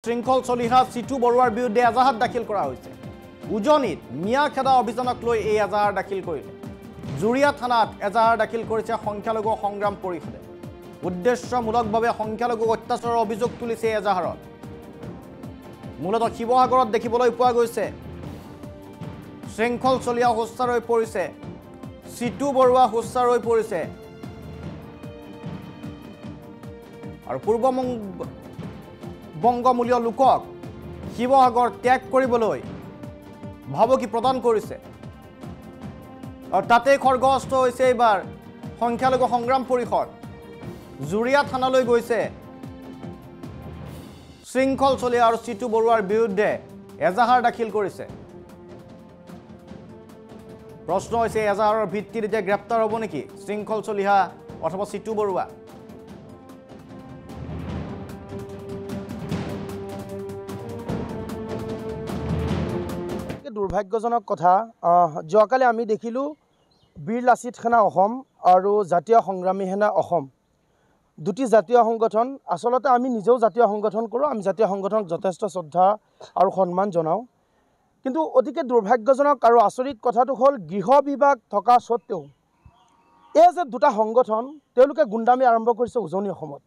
শৃংখল চলিহা চিটু বৰুৱাৰ বিৰুদ্ধে এজাহাৰ দাখিল কৰা হৈছে। উজনিত মিয়া খেদা অভিযানক লৈ এই এজাহাৰ দাখিল কৰিলে। জুৰিয়া থানাত এজাহাৰ দাখিল কৰিছে সংখ্যালঘু সংগ্ৰাম পৰিষদে। উদ্দেশ্যমূলকভাৱে সংখ্যালঘু অত্যাচাৰৰ অভিযোগ তুলিছে এই এজাহাৰত। মূলতঃ শিৱসাগৰত দেখিবলৈ পোৱা গৈছে শৃংখল চলিহা হুস্তাৰ হৈ পৰিছে, চিটু বৰুৱা হুস্তাৰ হৈ পৰিছে আৰু বংগমূলীয় লোকক শিৱসাগৰ ত্যাগ কৰিবলৈ ভাবুকি প্ৰদান কৰিছে। আৰু তাতে খৰ্গহস্ত হৈছে এইবাৰ সংখ্যালঘু সংগ্ৰাম পৰিষদ। জুৰিয়া থানালৈ গৈছে শৃংখল চলিহা আৰু চিটু বৰুৱাৰ বিৰুদ্ধে এজাহাৰ দাখিল কৰিছে। প্ৰশ্ন হৈছে এজাহাৰৰ ভিত্তিত এতিয়া গ্ৰেপ্তাৰ হ'ব নেকি শৃংখল চলিহা অথবা চিটু বৰুৱা? দুৰ্ভাগ্যজনক কথা, যোৱাকালি আমি দেখিলোঁ বীৰ লাচিত সেনা অসম আৰু জাতীয় সংগ্ৰামী সেনা অসম দুটি জাতীয় সংগঠন। আচলতে আমি নিজেও জাতীয় সংগঠন কৰোঁ, আমি জাতীয় সংগঠনক যথেষ্ট শ্ৰদ্ধা আৰু সন্মান জনাওঁ। কিন্তু অতিকে দুৰ্ভাগ্যজনক আৰু আচৰিত কথাটো হ'ল গৃহ বিভাগ থকা স্বত্বেও এই যে দুটা সংগঠন তেওঁলোকে গুণ্ডামি আৰম্ভ কৰিছে উজনি অসমত।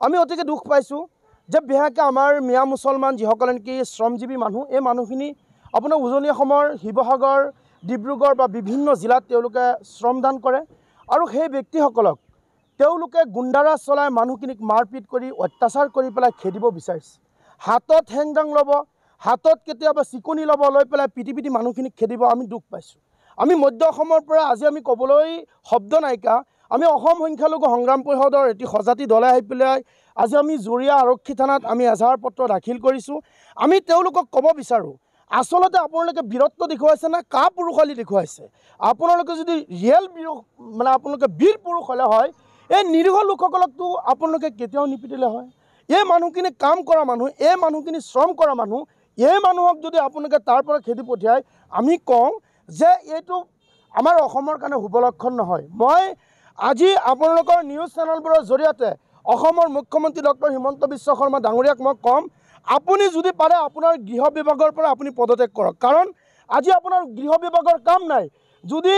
আমি অতিকে দুখ পাইছোঁ যে বিশেষকৈ আমাৰ মিয়া মুছলমান যিসকলে নেকি শ্ৰমজীৱী মানুহ, এই মানুহখিনি আপোনাৰ উজনি অসমৰ শিৱসাগৰ, ডিব্ৰুগড় বা বিভিন্ন জিলাত তেওঁলোকে শ্ৰমদান কৰে আৰু সেই ব্যক্তিসকলক তেওঁলোকে গুণ্ডাৰাজ চলাই মানুহখিনিক মাৰপিট কৰি অত্যাচাৰ কৰি পেলাই খেদিব বিচাৰিছে। হাতত হেংদাং ল'ব, হাতত কেতিয়াবা চিকনি ল'ব, লৈ পেলাই পিটি পিটি মানুহখিনিক খেদিব। আমি দুখ পাইছোঁ। আমি মধ্য অসমৰ পৰা আজি আমি ক'বলৈ শব্দ নাইকা, আমি অসম সংখ্যালঘু সংগ্ৰাম পৰিষদৰ এটি সজাতি দলে আহি পেলাই আজি আমি জুৰিয়া আৰক্ষী থানাত আমি এজাহাৰ পত্ৰ দাখিল কৰিছোঁ। আমি তেওঁলোকক ক'ব বিচাৰোঁ, আচলতে আপোনালোকে বীৰত্ব দেখুৱাইছে না কা পুৰুষালী দেখুৱাইছে? আপোনালোকে যদি ৰিয়েল আপোনালোকে বীৰ পুৰুষ হ'লে হয়, এই নিৰীহ লোকসকলকতো আপোনালোকে কেতিয়াও নিপিটিলে হয়। এই মানুহখিনি কাম কৰা মানুহ, এই মানুহখিনি শ্ৰম কৰা মানুহ, এই মানুহক যদি আপোনালোকে তাৰ পৰা খেদি পঠিয়ায়, আমি কওঁ যে এইটো আমাৰ অসমৰ কাৰণে শুভ লক্ষণ নহয়। মই আজি আপোনালোকৰ নিউজ চেনেলবোৰৰ জৰিয়তে অসমৰ মুখ্যমন্ত্ৰী ডক্টৰ হিমন্ত বিশ্ব শৰ্মা ডাঙৰীয়াক মই ক'ম, আপুনি যদি পাৰে আপোনাৰ গৃহ বিভাগৰ পৰা আপুনি পদত্যাগ কৰক। কাৰণ আজি আপোনাৰ গৃহ বিভাগৰ কাম নাই। যদি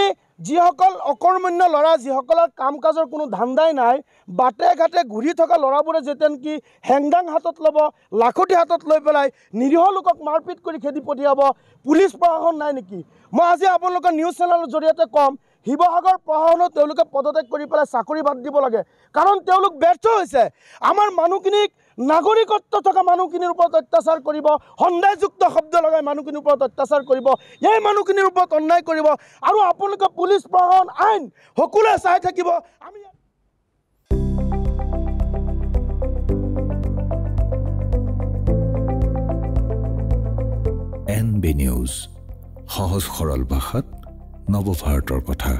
যিসকল অকৰ্মণ্য ল'ৰা, যিসকলৰ কাম কাজৰ কোনো ধান্দাই নাই, বাটে ঘাটে ঘূৰি থকা ল'ৰাবোৰে যেতিয়া নেকি হেংদাং হাতত ল'ব, লাখুটি হাতত লৈ পেলাই নিৰীহ লোকক মাৰপিট কৰি খেদি পঠিয়াব, পুলিচ প্ৰশাসন নাই নেকি? মই আজি আপোনালোকৰ নিউজ চেনেলৰ জৰিয়তে ক'ম, শিৱসাগৰ প্ৰশাসনত তেওঁলোকে পদত্যাগ কৰি পেলাই চাকৰি বাদ দিব লাগে। কাৰণ তেওঁলোক ব্যৰ্থ হৈছে। আমাৰ মানুহখিনিক, নাগৰিকত্ব থকা মানুহখিনিৰ ওপৰত অত্যাচাৰ কৰিব, সন্দেহযুক্ত শব্দ লগাই মানুহখিনিৰ ওপৰত অত্যাচাৰ কৰিব, এই মানুহখিনিৰ ওপৰত অন্যায় কৰিব আৰু আপোনালোকে পুলিচ প্ৰশাসন আইন সকলোৱে চাই থাকিব। আমি NB নিউজ, সহজ সৰল ভাষাত নৱভাৰতৰ কথা।